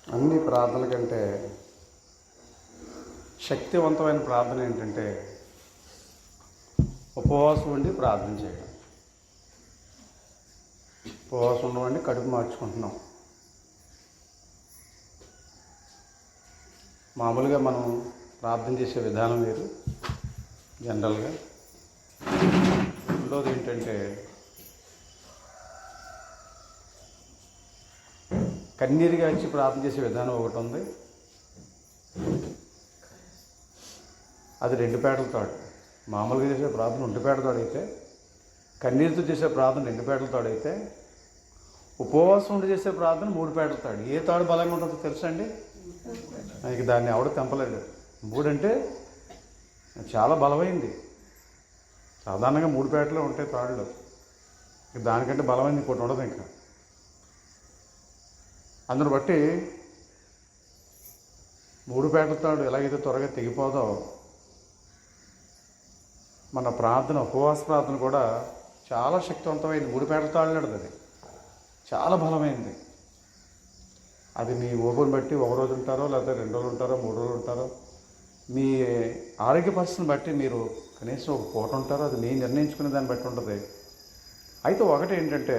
అన్ని ప్రార్థనల కంటే శక్తివంతమైన ప్రార్థన ఏంటంటే ఉపవాసం ఉండి ప్రార్థన చేయడం. ఉపవాసం ఉండవండి కడుపు మార్చుకుంటున్నాం. మామూలుగా మనం ప్రార్థన చేసే విధానం వేరు జనరల్గా. రెండోది ఏంటంటే కన్నీరుగా ఇచ్చి ప్రార్థన చేసే విధానం ఒకటి ఉంది. అది 2 పేటలతోడు. మామూలుగా చేసే ప్రార్థన 1 పేటతోడైతే, కన్నీరుతో చేసే ప్రార్థన 2 పేటలతోడైతే, ఉపవాసం ఉండి చేసే ప్రార్థన 3 పేటలతోడు. ఏ తాడు బలంగా ఉంటుందో తెలుసా అండి? ఇక దాన్ని ఎవడ తెంపలేడు. 3 అంటే చాలా బలమైంది. సాధారణంగా 3 పేటలే ఉంటాయి తాడులో. ఇక దానికంటే బలమైంది ఇంకోటి ఉండదు. ఇంకా అందును బట్టి 3 పేటల తాడు ఎలాగైతే త్వరగా తెగిపోదో, మన ప్రార్థన, ఉపవాస ప్రార్థన కూడా చాలా శక్తివంతమైంది. 3 పేటల తాడు నడదు. అది చాలా బలమైంది. అది మీ ఓపుని బట్టి 1 రోజు ఉంటారో, లేకపోతే 2 రోజులు ఉంటారో, 3 రోజులు ఉంటారో, మీ ఆరోగ్య పరిస్థితిని బట్టి మీరు కనీసం 1 పూట ఉంటారో, అది నేను నిర్ణయించుకునే దాన్ని బట్టి ఉంటుంది. అయితే ఒకటి ఏంటంటే,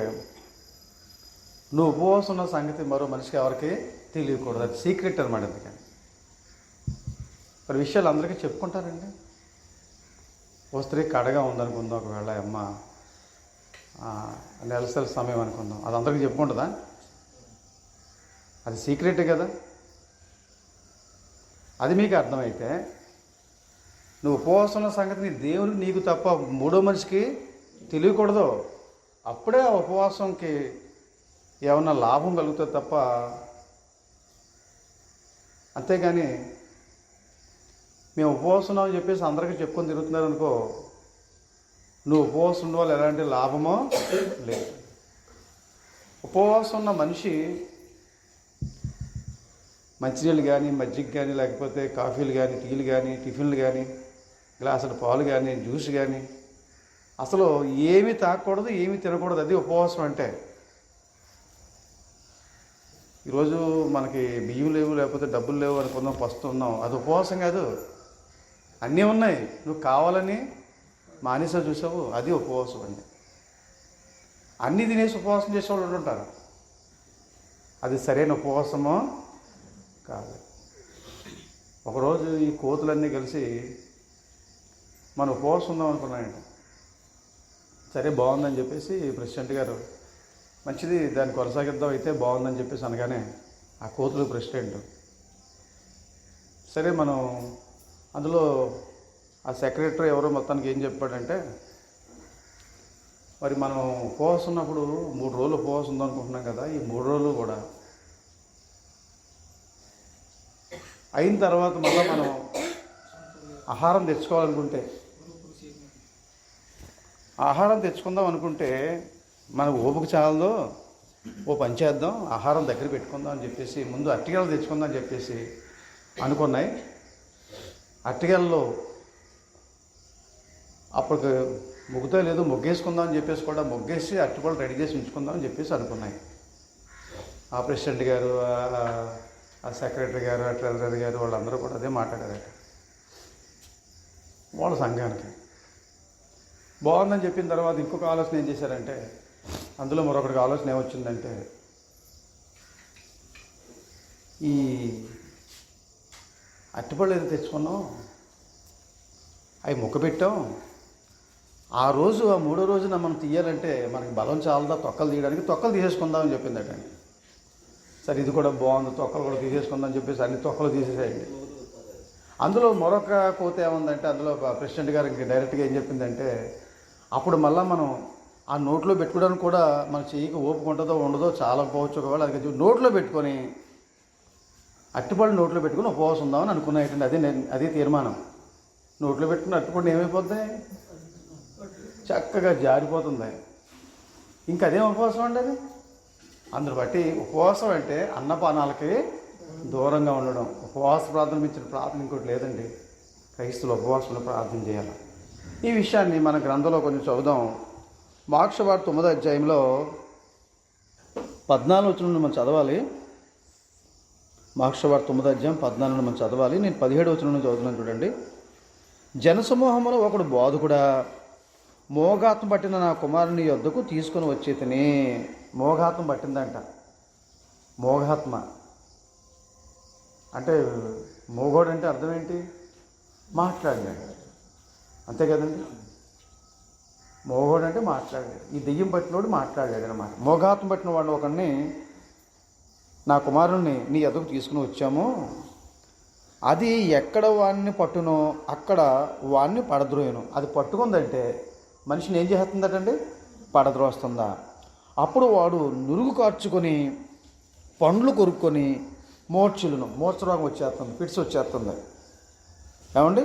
నువ్వు ఉపవాసం ఉన్న సంగతి మరో మనిషికి ఎవరికి తెలియకూడదు. అది సీక్రెట్ అనమాట. అందుకని మరి విషయాలు అందరికీ చెప్పుకుంటారండి. ఓ స్త్రీ కడగా ఉందనుకుందాం, ఒకవేళ అమ్మ నెలసరి సమయం అనుకుందాం, అది అందరికీ చెప్పుకుంటుందా? అది సీక్రెటే కదా. అది మీకు అర్థమైతే నువ్వు ఉపవాసం ఉన్న సంగతి నీ దేవునికి నీకు తప్ప 3వ మనిషికి తెలియకూడదు. అప్పుడే ఆ ఉపవాసంకి ఏమన్నా లాభం కలుగుతుంది తప్ప, అంతేగాని మేము ఉపవాసం అని చెప్పేసి అందరికీ చెప్పుకొని తిరుగుతున్నారు అనుకో, నువ్వు ఉపవాసం ఉన్న వాళ్ళు ఎలాంటి లాభమో లేదు. ఉపవాసం ఉన్న మనిషి మంచినీళ్ళు కానీ, మజ్జిగ కానీ, లేకపోతే కాఫీలు కానీ, టీలు కానీ, టిఫిన్లు కానీ, గ్లాసుల పాలు కానీ, జ్యూస్ కానీ, అసలు ఏమీ తాగకూడదు, ఏమీ తినకూడదు. అది ఉపవాసం అంటే. ఈరోజు మనకి బియ్యం లేవు, లేకపోతే డబ్బులు లేవు అనుకుందాం, పస్తున్నాం, అది ఉపవాసం కాదు. అన్నీ ఉన్నాయి, నువ్వు కావాలని మానేసా చూసావు, అది ఉపవాసం అండి. అన్నీ తినేసి ఉపవాసం చేసేవాళ్ళు ఉంటారు. అది సరైన ఉపవాసమో కాదు. ఒకరోజు ఈ కోతులన్నీ కలిసి మనం ఉపవాసం ఉందాం అనుకున్నాయండి. సరే బాగుందని చెప్పేసి ప్రెసిడెంట్ గారు, మంచిది దాన్ని కొనసాగిద్దాం అయితే బాగుందని చెప్పేసి అనగానే ఆ కోతులు ప్రెసిడెంట్, సరే మనం అందులో ఆ సెక్రటరీ ఎవరో మొత్తానికి ఏం చెప్పాడంటే, మరి మనం ఉపవాసం ఉన్నప్పుడు 3 రోజులు ఉపవాసం ఉందనుకుంటున్నాం కదా, ఈ 3 రోజులు కూడా అయిన తర్వాత మళ్ళీ మనం ఆహారం తెచ్చుకోవాలనుకుంటే, ఆహారం తెచ్చుకుందాం అనుకుంటే మనకు ఓపిక చాలదో, ఓ పని చేద్దాం, ఆహారం దగ్గర పెట్టుకుందాం అని చెప్పేసి ముందు అరటిగెలు తెచ్చుకుందాం అని చెప్పేసి అనుకున్నాయి. అరటిగెలలో అప్పటికి ముగ్గుతో లేదు, మొగ్గేసుకుందాం అని చెప్పేసి కూడా మొగ్గేసి అరటిపళ్ళు రెడీ చేసి ఉంచుకుందాం అని చెప్పేసి అనుకున్నాయి. ఆ ప్రెసిడెంట్ గారు, ఆ సెక్రటరీ గారు, ఆ ట్రెజరర్ గారు, వాళ్ళందరూ కూడా అదే మాట్లాడారట వాళ్ళ సంఘానికి. బాగుందని చెప్పిన తర్వాత ఇంకొక ఆలోచన ఏం చేశారంటే, అందులో మరొకటికి ఆలోచన ఏమొచ్చిందంటే, ఈ అరటిపళ్ళు ఏదో తెచ్చుకున్నాం, అవి మొక్క పెట్టాం, ఆ రోజు ఆ 3వ రోజున మనం తీయాలంటే మనకి బలం చాలదా తొక్కలు తీయడానికి, తొక్కలు తీసేసుకుందామని చెప్పిందటండి. సరే ఇది కూడా బాగుంది, తొక్కలు కూడా తీసేసుకుందాం అని చెప్పేసి అన్ని తొక్కలు తీసేసేయండి. అందులో మరొక కోత ఏముందంటే, అందులో ప్రెసిడెంట్ గారు ఇంక డైరెక్ట్గా ఏం చెప్పిందంటే, అప్పుడు మళ్ళీ మనం ఆ నోట్లో పెట్టుకోవడానికి కూడా మన చెయ్యికి ఓపిక ఉంటుందో ఉండదో చాలా పోవచ్చు. ఒకవేళ అది నోట్లో పెట్టుకొని, అరటిపళ్ళు నోట్లో పెట్టుకుని ఉపవాసం ఉందామని అనుకున్నాయండి. అదే తీర్మానం. నోట్లో పెట్టుకుని అరటిపళ్ళు ఏమైపోద్ది, చక్కగా జారిపోతుంది. ఇంకా అదేం ఉపవాసం అండి అది. అందును బట్టి ఉపవాసం అంటే అన్నపానాలకి దూరంగా ఉండడం. ఉపవాస ప్రార్థన ఇచ్చిన ప్రార్థన ఇంకోటి లేదండి. క్రైస్తవులు ఉపవాసంలో ప్రార్థన చేయాలి. ఈ విషయాన్ని మన గ్రంథంలో కొంచెం చదువుదాం. మార్కు సువార్త 9వ అధ్యాయంలో 14 వచనం మనం చదవాలి. మార్క్స్ వార్త 9:14 మనం చదవాలి. నేను 17వ వచనం నుంచి చదువుతున్నాను చూడండి. జనసమూహంలో ఒకడు బోధకుడా, మోగాత్మ పట్టిన నా కుమారుని యొద్దకు తీసుకొని వచ్చేతని. మోగాత్మ పట్టిందంట. మోగాత్మ అంటే మోగోడు అంటే అర్థం ఏంటి? మాట్లాడలేడు, అంతే కదండి. మోగోడు అంటే మాట్లాడలేడు. ఈ దెయ్యం పట్టినోడు మాట్లాడలేడు అనమాట. మోగాత్మ పట్టిన వాడు ఒకడిని, నా కుమారుణ్ణి నీ ఎదుగు తీసుకుని వచ్చాము, అది ఎక్కడ వాడిని పట్టునో అక్కడ వాడిని పడద్రోయను. అది పట్టుకుందంటే మనిషిని ఏం చేస్తుందటండి? పడద్రోస్తుందా. అప్పుడు వాడు నురుగు కార్చుకొని పండ్లు కొరుక్కొని మూర్ఛరోగం వచ్చేస్తుంది, ఫిట్స్ వచ్చేస్తుంది. ఏమండి,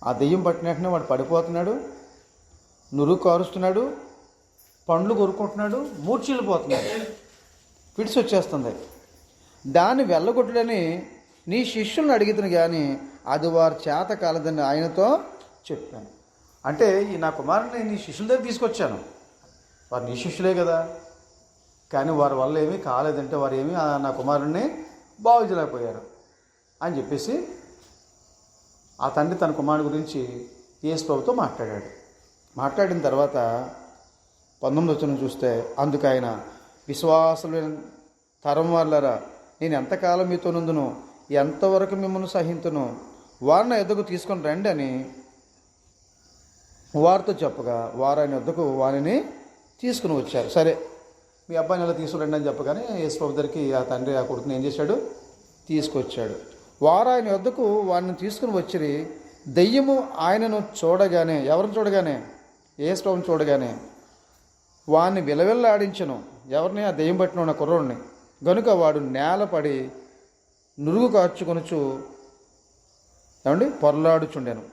ఆ దెయ్యం పట్టిన వెంటనే వాడు పడిపోతున్నాడు, నురుగు కారుస్తున్నాడు, పండ్లు కొరుక్కుంటున్నాడు, మూర్ఛిల్లిపోతున్నాడు, ఫిట్స్ వచ్చేస్తుంది. దాన్ని వెళ్ళగొట్టుడని నీ శిష్యులను అడిగితను కానీ అది వారి చేత కాలేదని ఆయనతో చెప్పాను. అంటే ఈ నా కుమారుని నీ శిష్యుల దగ్గర తీసుకొచ్చాను, వారు నీ శిష్యులే కదా, కానీ వారి వల్ల ఏమీ కాలేదంటే వారు ఏమీ నా కుమారుణ్ణి బాగు చేయలేకపోయారు అని చెప్పేసి ఆ తండ్రి తన కుమారుడి గురించి యేసు ప్రభుతో మాట్లాడాడు. మాట్లాడిన తర్వాత 19వ వచనం చూస్తే, అందుకు ఆయన, విశ్వాసమైన తరం వాళ్ళరా, నేను ఎంతకాలం మీతో నుందును, ఎంతవరకు మిమ్మల్ని సహింతును, వారిని ఎద్దకు తీసుకొని రండి అని వారితో చెప్పగా వారు ఆయన వద్దకు వారిని తీసుకుని వచ్చారు. సరే, మీ అబ్బాయిని ఎలా తీసుకురండి అని చెప్పగానే యేసు ప్రభు దగ్గరికి ఆ తండ్రి ఆ కొడుకుని ఏం చేశాడు? తీసుకొచ్చాడు. వారు ఆయన వద్దకు వారిని తీసుకుని వచ్చి దెయ్యము ఆయనను చూడగానే, ఎవరిని చూడగానే? యేసు ప్రభుని చూడగానే వాడిని విలవిల్లాడించను. ఎవరిని? ఆ దెయ్యం పట్టిన ఉన్న కుర్రోడిని. గనుక వాడు నేలపడి నురుగు కార్చుకొనుచు పొరలాడుచుండెను.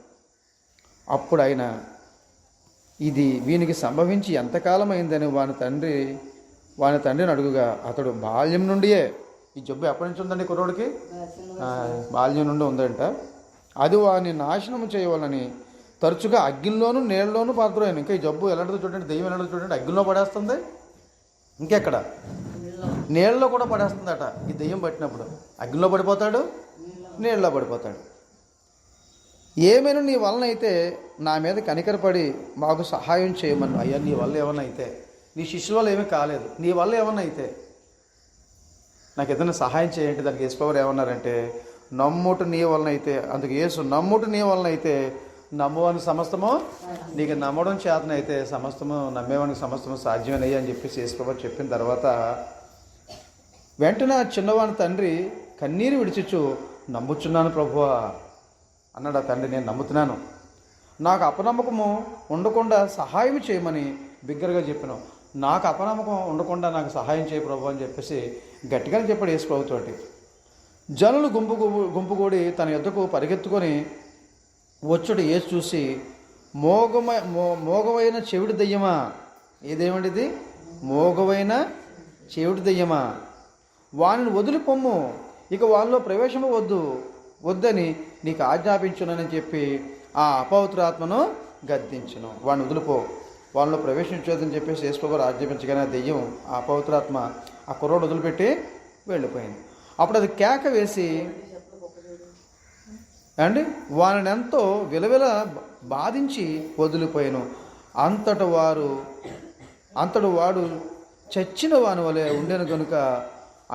అప్పుడు ఆయన, ఇది వీనికి సంభవించి ఎంతకాలం అయిందని వాని తండ్రిని అడుగుగా, అతడు బాల్యం నుండియే, ఈ జబ్బు ఎప్పటి నుంచి ఉందండి కుర్రోడికి? బాల్యం నుండి ఉందంట. అది వాని నాశనము చేయవాలని తరచుగా అగ్నిలోను నీళ్ళలోనూ పాత్రను. ఇంకా ఈ జబ్బు ఎలాంటిదో చూడండి, దెయ్యం ఎలాంటిదో చూడండి, అగ్నిలో పడేస్తుంది, ఇంకెక్కడ నీళ్ళలో కూడా పడేస్తుందట. ఈ దెయ్యం పట్టినప్పుడు అగ్నిలో పడిపోతాడు, నీళ్ళలో పడిపోతాడు. ఏమైనా నీ వలన అయితే నా మీద కనికరపడి మాకు సహాయం చేయమని. అయ్యా, నీ వల్ల ఏమన్నా అయితే, నీ శిష్యుల వల్ల ఏమీ కాలేదు, నీ వల్ల ఏమన్నా అయితే నాకు ఏదైనా సహాయం చేయండి. దానికి యేసు ప్రభువు ఏమన్నారంటే, నమ్ముట నీ వలన అయితే, అందుకు యేసు, నమ్ముట నీ వలన అయితే నమ్మవానికి సమస్తము, నీకు నమ్మడం చేతనైతే సమస్తము, నమ్మేవానికి సమస్తము సాధ్యమేనయ్యా అని చెప్పేసి యేసు ప్రభువు చెప్పిన తర్వాత వెంటనే చిన్నవాని తండ్రి కన్నీరు విడిచిచ్చు, నమ్ముచున్నాను ప్రభువా అన్నాడు. ఆ తండ్రి, నేను నమ్ముతున్నాను, నాకు అపనమ్మకము ఉండకుండా సహాయం చేయమని బిగ్గరగా చెప్పాను. నాకు అపనమ్మకం ఉండకుండా నాకు సహాయం చేయ ప్రభు అని చెప్పేసి గట్టిగానే చెప్పాడు యేసు ప్రభుతోటి. జనులు గుంపుగూడి తన యొద్దకు పరిగెత్తుకొని వచ్చుడు యేసు చూసి, మోగవైన చెవిటి దెయ్యమా, ఏదేమండి ఇది? మోగవైన చెవిటి దెయ్యమా, వానిని వదిలిపొమ్ము, ఇక వాళ్ళలో ప్రవేశము వద్దని నీకు ఆజ్ఞాపించునని చెప్పి ఆ అపవిత్రాత్మను గద్దించును. వాడిని వదిలిపో, వాళ్ళలో ప్రవేశించొద్దని చెప్పేసి యేసు ప్రభువు ఆజ్ఞాపించగానే ఆ దెయ్యం, ఆ అపవిత్రాత్మ ఆ కుర్రోడు వదిలిపెట్టి వెళ్ళిపోయింది. అప్పుడు అది కేక వేసి వానిని ఎంతో విలవిల బాధించి వదిలిపోయాను. అంతటి వాడు చచ్చిన వాని వలె ఉండెను కనుక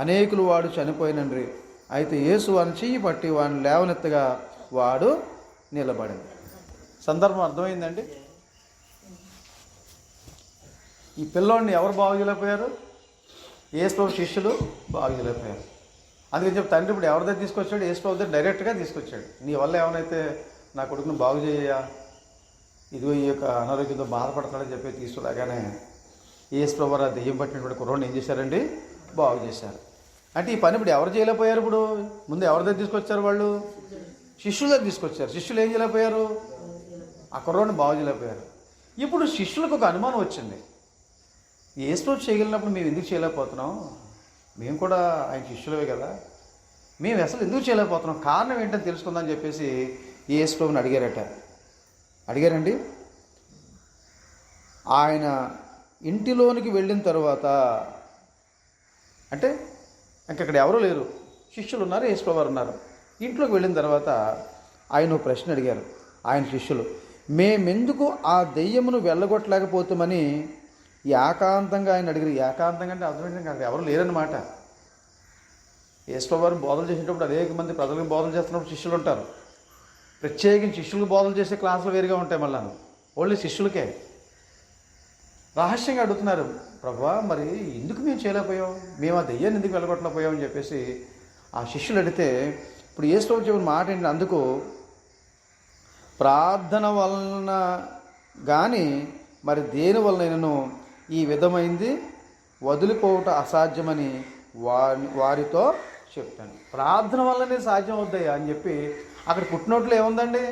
అనేకులు వాడు చనిపోయినండ్రి. అయితే యేసు వాని చెయ్యి పట్టి వాని లేవనెత్తగా వాడు నిలబడింది. సందర్భం అర్థమైందండి? ఈ పిల్లోడిని ఎవరు బాగు చేయలేకపోయారు? యేసు ప్రభు శిష్యులు బాగు చేయలేకపోయారు. అందుకని చెప్పి తండ్రి ఇప్పుడు ఎవరి దగ్గర తీసుకొచ్చాడు? యేసు ప్రభు దగ్గర డైరెక్ట్గా తీసుకొచ్చాడు. నీ వల్ల ఏమైనా నా కొడుకును బాగు చేయ, ఇదిగో ఈ యొక్క అనారోగ్యంతో బాధపడతాడని చెప్పి తీసుకురాగానే యేసు ప్రభు ఆ దెయ్యం పట్టినటువంటి కుర్రోడిని ఏం చేశారండి? బాగు చేశారు. అంటే ఈ పని ఇప్పుడు ఎవరు చేయలేకపోయారు? ఇప్పుడు ముందు ఎవరి దగ్గర తీసుకొచ్చారు? వాళ్ళు శిష్యుల దగ్గర తీసుకొచ్చారు. శిష్యులు ఏం చేయలేకపోయారు? ఆ కుర్రోడిని బాగు చేయలేకపోయారు. ఇప్పుడు శిష్యులకు ఒక అనుమానం వచ్చింది, యేసు ప్రభు చేయగలిగినప్పుడు మేము ఎందుకు చేయలేకపోతున్నాం? మేము కూడా ఆయన శిష్యులవే కదా, మేము అసలు ఎందుకు చేయలేకపోతున్నాం, కారణం ఏంటని తెలుసుకుందామని చెప్పేసి యేసు ప్రభుని అడిగారండి. ఆయన ఇంటిలోనికి వెళ్ళిన తర్వాత, అంటే ఇంకక్కడ ఎవరూ లేరు, శిష్యులు ఉన్నారు, యేసుప్రభు వారు ఉన్నారు. ఇంట్లోకి వెళ్ళిన తర్వాత ఆయన ఒక ప్రశ్న అడిగారు. ఆయన శిష్యులు, మేమెందుకు ఆ దెయ్యమును వెళ్ళగొట్టలేకపోతామని ఏకాంతంగా ఆయన అడిగారు. ఏకాంతంగా అంటే అర్థమైంది కాదు, ఎవరు లేరన్నమాట. యేసుప్రభు వారు బోధలు చేసేటప్పుడు అనేక మంది ప్రజలకు బోధలు చేస్తున్నప్పుడు శిష్యులు ఉంటారు. ప్రత్యేకించి శిష్యులకు బోధలు చేసే క్లాసులు వేరుగా ఉంటాయి. మళ్ళీ ఓన్లీ శిష్యులకే రహస్యంగా అడుగుతున్నారు, ప్రభువా మరి ఎందుకు మేము చేయలేకపోయాం, మేము ఆ దెయ్యాన్ని ఎందుకు వెళ్ళగొట్టలేకపోయాం అని చెప్పేసి ఆ శిష్యులు అడిగితే, ఇప్పుడు యేసుప్రభు చెప్పిన మాట ఏంటి, అందుకు ప్రార్థన వలన కానీ మరి దేని వలనైనను ఈ విధమైంది వదిలిపోవట అసాధ్యమని వారితో చెప్తాను. ప్రార్థన వల్లనే సాధ్యం అవుతాయా అని చెప్పి అక్కడ పుట్టినోట్లు ఏముందండి,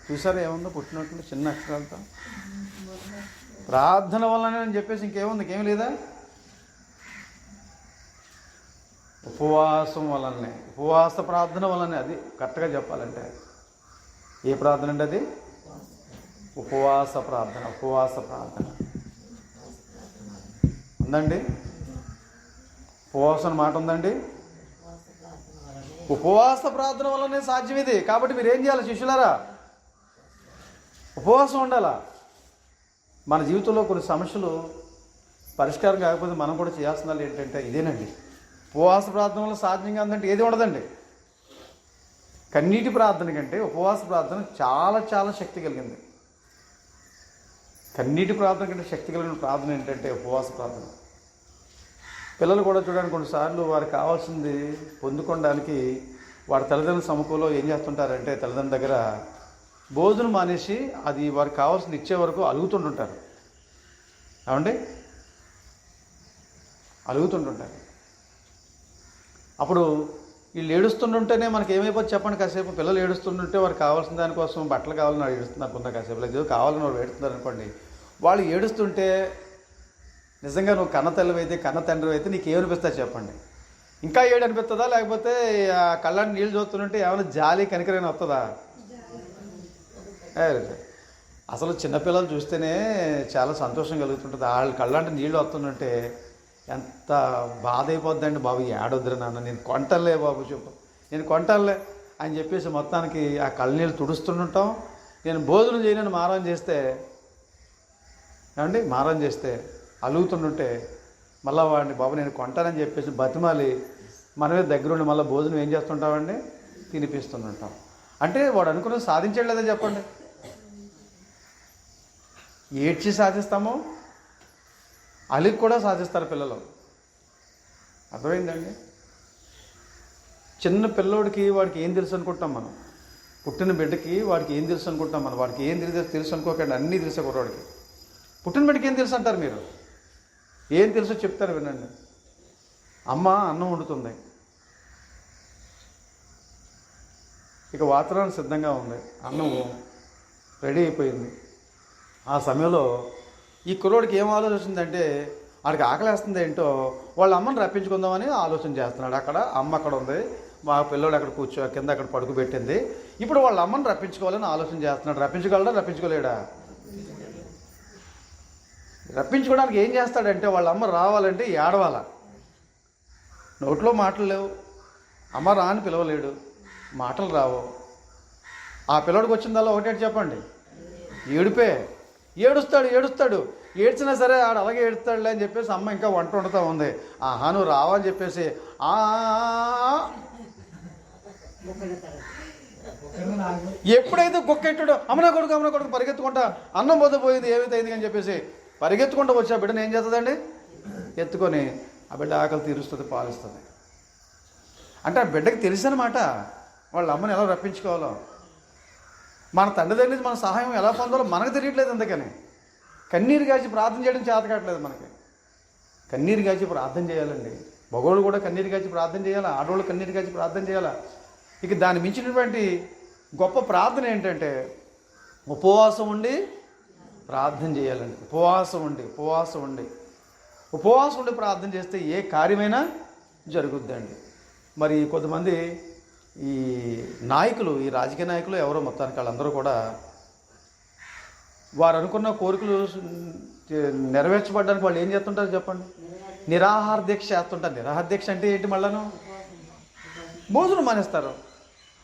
చూసారా ఏముందో పుట్టినోట్లు చిన్న అక్షరాలతో, ప్రార్థన వల్లనే అని చెప్పేసి ఇంకేముంది, ఇంకేం లేదా, ఉపవాసం వలనే, ఉపవాస ప్రార్థన వలనే. అది కరెక్ట్గా చెప్పాలంటే ఏ ప్రార్థన అండి అది, ఉపవాస ప్రార్థన. ఉపవాస ప్రార్థన ఉందండి, ఉపవాసం మాట ఉందండి. ఉపవాస ప్రార్థన వల్లనే సాధ్యం ఇది. కాబట్టి మీరు ఏం చేయాలి శిష్యులారా, ఉపవాసం ఉండాలా. మన జీవితంలో కొన్ని సమస్యలు పరిష్కారం కాకపోతే మనం కూడా చేయాల్సిన ఏంటంటే ఇదేనండి, ఉపవాస ప్రార్థన వల్ల సాధ్యం కాదంటే ఏది ఉండదండి. కన్నీటి ప్రార్థన కంటే ఉపవాస ప్రార్థన చాలా చాలా శక్తి కలిగింది. కన్నీటి ప్రార్థన కంటే శక్తి కలిగిన ప్రార్థన ఏంటంటే ఉపవాస ప్రార్థన. పిల్లలు కూడా చూడండి, కొన్నిసార్లు వారికి కావాల్సింది పొందుకోవడానికి వారి తల్లిదండ్రుల సముఖంలో ఏం చేస్తుంటారంటే తల్లిదండ్రుల దగ్గర భోజనం మానేసి అది వారికి కావాల్సింది ఇచ్చే వరకు అలుగుతుంటుంటారు. ఏమండి, అలుగుతుంటుంటారు. అప్పుడు వీళ్ళు ఏడుస్తుంటుంటేనే మనకి ఏమైపోతుంది చెప్పండి. కాసేపు పిల్లలు ఏడుస్తుంటుంటే వారికి కావాల్సిన దానికోసం బట్టలు కావాలని వాడు ఏడుస్తున్నారు, కొంత కాసేపు లేదు కావాలని వాడు ఏడుస్తున్నారు అనుకోండి. వాళ్ళు ఏడుస్తుంటే నిజంగా నువ్వు కన్న తల్లి అయితే కన్న తండ్రి అయితే నీకు ఏమనిపిస్తుంది చెప్పండి, ఇంకా ఏడు అనిపిస్తుందా, లేకపోతే ఆ కళ్ళని నీళ్ళు చూస్తుంటే ఏమైనా జాలి కనికరైనా వస్తుందా? అసలు చిన్నపిల్లలు చూస్తేనే చాలా సంతోషం కలుగుతుంటుంది. వాళ్ళ కళ్ళంటే నీళ్ళు వస్తుందంటే ఎంత బాధ అయిపోద్దండి. బాబు ఏడొద్దురు నాన్న, నేను కొంటలే బాబు, చెప్పు నేను కొంటానులే అని చెప్పేసి మొత్తానికి ఆ కళ్ళ నీళ్ళు తుడుస్తుంటాం. నేను భోజనం చేయనని మారం చేస్తే ఏమండి, మారం చేస్తే అలుగుతుంటుంటే మళ్ళీ వాడిని బాబు నేను కొంటానని చెప్పేసి బతిమాలి మనమే దగ్గరుండి మళ్ళీ భోజనం ఏం చేస్తుంటామండి, తినిపిస్తుంటాం. అంటే వాడు అనుకున్నది సాధించాడు లేదా చెప్పండి. ఏడ్చి సాధిస్తాము, అలిగి కూడా సాధిస్తారు పిల్లలు. అర్థమైందండి. చిన్న పిల్లోడికి వాడికి ఏం తెలుసు అనుకుంటాం మనం, పుట్టిన బిడ్డకి వాడికి ఏం తెలుసు అనుకుంటాం మనం. వాడికి ఏం తెలుసు అనుకోకండి, అన్నీ తెలుసే కుర్రోడికి. పుట్టిన బిడ్డకి ఏం తెలుసు అంటారు మీరు, ఏం తెలుసో చెప్తారు వినండి. అమ్మ అన్నం వండుతుంది, ఇక వాతావరణం సిద్ధంగా ఉంది, అన్నం రెడీ అయిపోయింది. ఆ సమయంలో ఈ కుర్రోడికి ఏం ఆలోచన వచ్చిందంటే వాడికి ఆకలేస్తుంది ఏంటో వాళ్ళ అమ్మని రప్పించుకుందామని ఆలోచన చేస్తున్నాడు. అక్కడ అమ్మ అక్కడ ఉంది, మా పిల్లోడు అక్కడ కింద అక్కడ పడుకు పెట్టింది. ఇప్పుడు వాళ్ళ అమ్మని రప్పించుకోవాలని ఆలోచన చేస్తున్నాడు. రప్పించగలడా, రప్పించుకోలేడా? రప్పించుకోవడానికి ఏం చేస్తాడంటే వాళ్ళ అమ్మ రావాలంటే ఏడవాల. నోట్లో మాటలు లేవు, అమ్మ రా అని పిలవలేడు, మాటలు రావు. ఆ పిల్లోడికి వచ్చిందల్లా ఒకటే చెప్పండి, ఏడుపే. ఏడుస్తాడు. ఏడ్చినా సరే ఆడు అలాగే ఏడుస్తాడులే అని చెప్పేసి అమ్మ ఇంకా వంట వండుతూ ఉంది. ఆహా నువ్వు రావని చెప్పేసి ఎప్పుడైతే కుక్కెట్టాడో అమ్మన కొడుకు పరిగెత్తుకుంటా అన్నం పోయింది ఏమైతే అయింది అని చెప్పేసి పరిగెత్తుకుంటూ వచ్చి ఆ బిడ్డను ఏం చేస్తుందండి, ఎత్తుకొని ఆ బిడ్డ ఆకలి తీరుస్తుంది, పాలిస్తుంది. అంటే ఆ బిడ్డకి తెలుసనమాట వాళ్ళ అమ్మని ఎలా రప్పించుకోవాలో. మన తండ్రి దగ్గర నుంచి మన సహాయం ఎలా పొందాలో మనకు తెలియట్లేదు. అందుకని కన్నీరు కాచి ప్రార్థన చేయడం చేత కావట్లేదు మనకి. కన్నీరు కాచి ప్రార్థన చేయాలండి. మగవాళ్ళు కూడా కన్నీరు కాచి ప్రార్థన చేయాలా, ఆడవాళ్ళు కన్నీరు కాచి ప్రార్థన చేయాలా. ఇక దాన్ని మించినటువంటి గొప్ప ప్రార్థన ఏంటంటే ఉపవాసం ఉండి ప్రార్థన చేయాలండి. ఉపవాసం ఉండి ప్రార్థన చేస్తే ఏ కార్యమైనా జరుగుద్దండి. మరి కొంతమంది ఈ నాయకులు, ఈ రాజకీయ నాయకులు ఎవరో మొత్తానికి వాళ్ళందరూ కూడా వారు అనుకున్న కోరికలు నెరవేర్చబడడానికి వాళ్ళు ఏం చేస్తుంటారు చెప్పండి, నిరాహార దీక్ష చేస్తుంటారు. నిరాహార దీక్ష అంటే ఏంటి? మళ్ళాను భోజనం మానేస్తారు.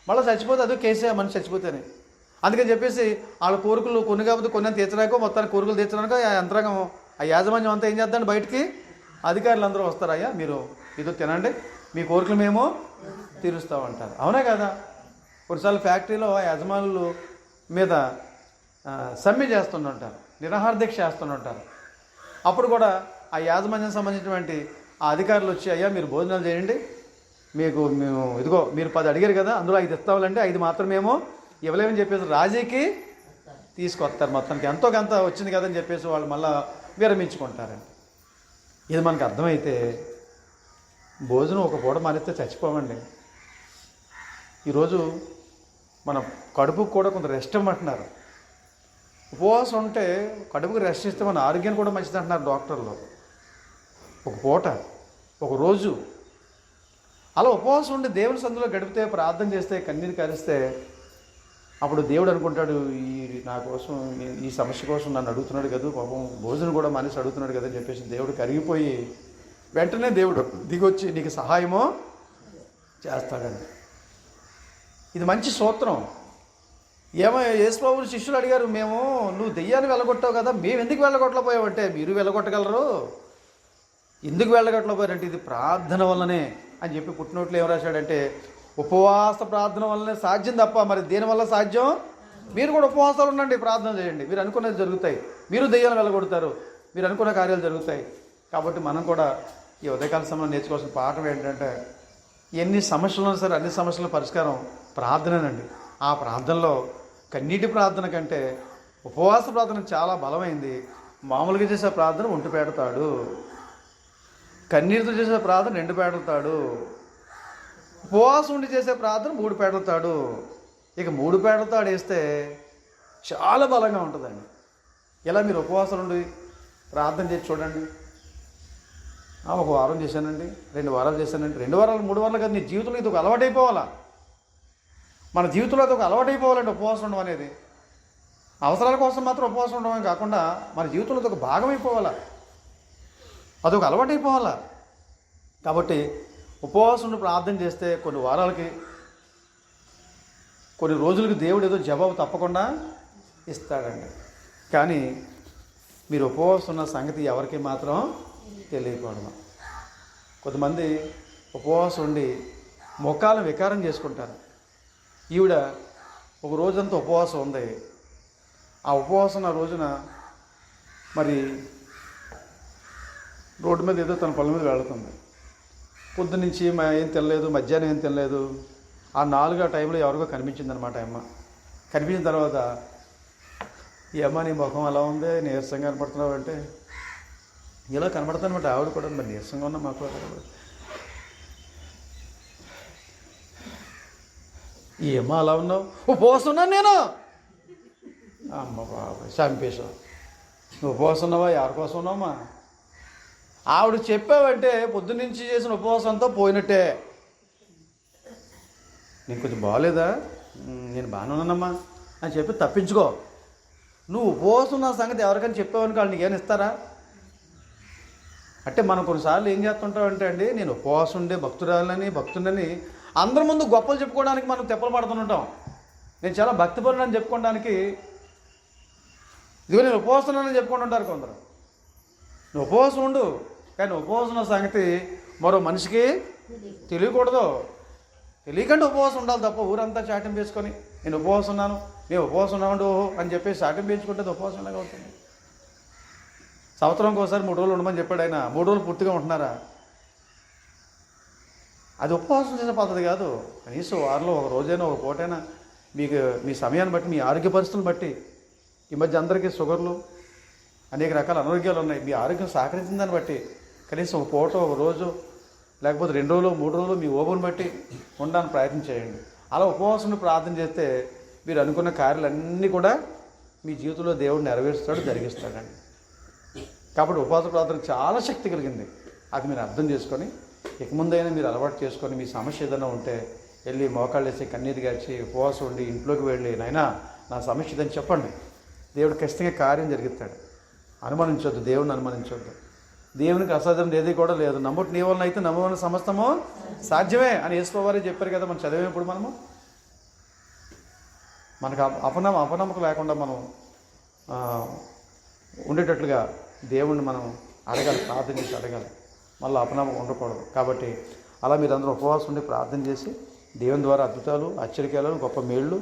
మళ్ళీ చచ్చిపోతే అదో కేసే మనిషి చచ్చిపోతేనే. అందుకని చెప్పేసి వాళ్ళ కోరికలు కొన్ని కాకపోతే కొన్ని తీర్చడానికో మొత్తానికి కోరికలు తీర్చడానికో ఆ యంత్రాంగం, ఆ యాజమాన్యం అంతా ఏం చేద్దాండి, బయటికి అధికారులు అందరూ వస్తారయ్యా మీరు ఏదో తినండి, మీ కోరికలు మేము తీరుస్తామంటారు. అవునా కదా? కొన్నిసార్లు ఫ్యాక్టరీలో యజమానులు మీద సమ్మె చేస్తుంటారు, నిరాహార దీక్ష చేస్తుంటారు. అప్పుడు కూడా ఆ యాజమాన్యం సంబంధించినటువంటి ఆ అధికారులు వచ్చి, అయ్యా మీరు భోజనాలు చేయండి, మేము ఇదిగో మీరు 10 అడిగారు కదా, అందులో 5 ఇస్తావాలంటే 5 మాత్రమేమో ఇవ్వలేమని చెప్పేసి రాజీకి తీసుకొస్తారు. మొత్తానికి ఎంతో కొంత వచ్చింది కదని చెప్పేసి వాళ్ళు మళ్ళీ విరమించుకుంటారండి. ఇది మనకు అర్థమైతే భోజనం ఒక పూట మానేస్తే చచ్చిపోమండి. ఈరోజు మన కడుపుకు కూడా కొంత రెస్ట్ ఇవ్వమంటున్నారు. ఉపవాసం ఉంటే కడుపుకి రెస్ట్ ఇస్తే మన ఆరోగ్యాన్ని కూడా మంచిది అంటున్నారు డాక్టర్లు. ఒక పూట, ఒక రోజు అలా ఉపవాసం ఉండి దేవుని సందులో గడిపితే, ప్రార్థన చేస్తే, కన్నీరు కారిస్తే, అప్పుడు దేవుడు అనుకుంటాడు, నా కోసం, ఈ సమస్య కోసం నన్ను అడుగుతున్నాడు కదా, పాపం భోజనం కూడా మానేసి అడుగుతున్నాడు కదా అని చెప్పేసి దేవుడు కరిగిపోయి వెంటనే దేవుడు దిగొచ్చి నీకు సహాయమో చేస్తాడండి. ఇది మంచి సూత్రం. యేసుప్రభువుని శిష్యులు అడిగారు, నువ్వు దెయ్యాన్ని వెళ్ళగొట్టావు కదా, మేము ఎందుకు వెళ్ళగొట్టలేకపోయావంటే, మీరు వెళ్ళగొట్టగలరు, ఎందుకు వెళ్ళగొట్టలేకపోయారంటే ఇది ప్రార్థన వల్లనే అని చెప్పి పుట్టినోట్లు ఏం రాశాడంటే, ఉపవాస ప్రార్థన వల్లనే సాధ్యం తప్ప మరి దేనివల్ల సాధ్యం? మీరు కూడా ఉపవాసాలు ఉండండి, ప్రార్థన చేయండి, మీరు అనుకున్నది జరుగుతాయి, మీరు దెయ్యాలు వెళ్ళగొడతారు, మీరు అనుకున్న కార్యాలు జరుగుతాయి. కాబట్టి మనం కూడా ఈ ఉదయకాల సమయంలో నేర్చుకోవాల్సిన పాఠం ఏంటంటే, ఎన్ని సమస్యలు ఉన్నా సరే అన్ని సమస్యల పరిష్కారం ప్రార్థనేనండి. ఆ ప్రార్థనలో కన్నీటి ప్రార్థన కంటే ఉపవాస ప్రార్థన చాలా బలమైంది. మామూలుగా చేసే ప్రార్థన ఒంటి పెడతాడు, కన్నీటితో చేసే ప్రార్థన 2 పెడతాడు, ఉపవాసం ఉండి చేసే ప్రార్థన 3 పెడతాడు. ఇక 3 పెడతాడు వేస్తే చాలా బలంగా ఉంటుందండి. ఇలా మీరు ఉపవాసం ఉండి ప్రార్థన చేసి చూడండి. ఒక వారం చేశానండి, 2 వారాలు చేశానండి, 2 వారాలు 3 వారాలు కాదు, నీ జీవితంలో ఇది ఒక అలవాటైపోవాలా. మన జీవితంలో అది ఒక అలవాటైపోవాలండి ఉపవాసం ఉండడం అనేది. అవసరాల కోసం మాత్రం ఉపవాసం ఉండడం కాకుండా మన జీవితంలో అది ఒక భాగం అయిపోవాలా, అదొక అలవాటైపోవాలా. కాబట్టి ఉపవాసం ఉండి ప్రార్థన చేస్తే కొన్ని వారాలకి, కొన్ని రోజులకి దేవుడు ఏదో జవాబు తప్పకుండా ఇస్తాడండి. కానీ మీరు ఉపవాసం ఉన్న సంగతి ఎవరికి మాత్రం తెలియకూడదు. కొంతమంది ఉపవాసం ఉండి ముఖాలను వికారం చేసుకుంటారు. ఈవిడ ఒక రోజంతా ఉపవాసం ఉంది. ఆ ఉపవాసం ఆ రోజున మరి రోడ్డు మీద ఏదో తన పొలం మీద వెళుతుంది. పొద్దునుంచి ఏం తినలేదు, మధ్యాహ్నం ఏం తినలేదు. ఆ 4 టైంలో ఎవరికో కనిపించిందనమాట అమ్మ. కనిపించిన తర్వాత, ఈ అమ్మ నీ ముఖం అలా ఉంది, నీరసంగా కనపడుతున్నావు అంటే, ఇలా కనపడతానమాట. ఆవిడ కూడా మరి నీరసంగా ఉన్నా మాకు ఈ అమ్మ అలా ఉన్నావు, ఉపవాసం ఉన్నాను నేను. అమ్మ బాబా చంపేశావు, నువ్వు ఉపవాసం ఉన్నావా, ఎవరి కోసం ఉన్నావమ్మా? ఆవిడ చెప్పావంటే పొద్దున్నుంచి చేసిన ఉపవాసం అంతా పోయినట్టే. నేను కొంచెం బాగోలేదా, నేను బాగానే ఉన్నానమ్మా అని చెప్పి తప్పించుకో. నువ్వు ఉపవాసం ఉన్న సంగతి ఎవరికైనా చెప్పావని వాళ్ళు నీకేమైనా ఇస్తారా? అంటే మనం కొన్నిసార్లు ఏం చేస్తుంటామంటే అండి, నేను ఉపవాసం ఉండే భక్తుడని అందరి ముందు గొప్పలు చెప్పుకోవడానికి మనం తెప్పలు పడుతుంటాం. నేను చాలా భక్తిపరుడని చెప్పుకోవడానికి, ఇదిగో నేను ఉపవాసం ఉన్నానని చెప్పుకుంటుంటారు కొందరు. నువ్వు ఉపవాసం ఉండు, కానీ ఉపవాసం సంగతి మరో మనిషికి తెలియకూడదు. తెలియకంటే ఉపవాసం ఉండాలి తప్ప ఊరంతా చాటింపు వేసుకొని నేను ఉపవాసం ఉన్నాను, మేము ఉపవాసం ఉన్నామండి ఓహో అని చెప్పేసి చాటింపు వేసుకుంటే ఉపవాసం ఎలాగ అవుతుంది? సంవత్సరంకి ఒకసారి 3 రోజులు ఉండమని చెప్పాడు ఆయన. 3 రోజులు పూర్తిగా ఉంటున్నారా? అది ఉపవాసం చేసే పద్ధతి కాదు. కనీసం వారంలో ఒక రోజైనా, ఒక పూటైనా మీకు మీ సమయాన్ని బట్టి, మీ ఆరోగ్య పరిస్థితులను బట్టి, ఈ మధ్య అందరికీ షుగర్లు, అనేక రకాల అనారోగ్యాలు ఉన్నాయి. మీ ఆరోగ్యం సహకరించిన దాన్ని బట్టి కనీసం ఒక పూట, ఒక రోజు, లేకపోతే 2 రోజులు 3 రోజులు మీ ఓపును బట్టి ఉండడానికి ప్రయత్నం చేయండి. అలా ఉపవాసం ప్రార్థన చేస్తే మీరు అనుకున్న కార్యాలన్నీ కూడా మీ జీవితంలో దేవుడు నెరవేరుస్తాడు, జరిగిస్తాడండి. కాబట్టి ఉపవాస ప్రార్థన చాలా శక్తి కలిగింది. అది మీరు అర్థం చేసుకొని ఇక ముందైనా మీరు అలవాటు చేసుకొని, మీ సమస్య ఏదైనా ఉంటే వెళ్ళి మోకాళ్ళు వేసి కన్నీరు గార్చి ఉపవాసం ఉండి ఇంట్లోకి వెళ్ళి, నాయనా నా సమస్య ఇదని చెప్పండి. దేవుడు ఖచ్చితంగా కార్యం జరిగిస్తాడు. అనుమానించొద్దు, దేవుడిని అనుమానించొద్దు. దేవునికి అసాధ్యం ఏది కూడా లేదు. నమ్ముటి నీ వలన అయితే నమ్మవలన సమస్తము సాధ్యమే అని యేసువారే చెప్పారు కదా. మనం చదివేప్పుడు మనము మనకు అపనమ్మకం లేకుండా మనం ఉండేటట్లుగా దేవుణ్ణి మనం అడగాలి, ప్రార్థన చేసి అడగాలి. మళ్ళీ అపనమ్మకం ఉండకూడదు. కాబట్టి అలా మీరు అందరూ ఉపవాసం ఉండి ప్రార్థన చేసి దేవుని ద్వారా అద్భుతాలు, ఆశ్చర్యకాలను, గొప్ప మేళ్ళు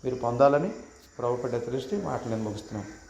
మీరు పొందాలని ప్రభుపేట తెలిసి మాటలు నేను ముగిస్తున్నాను.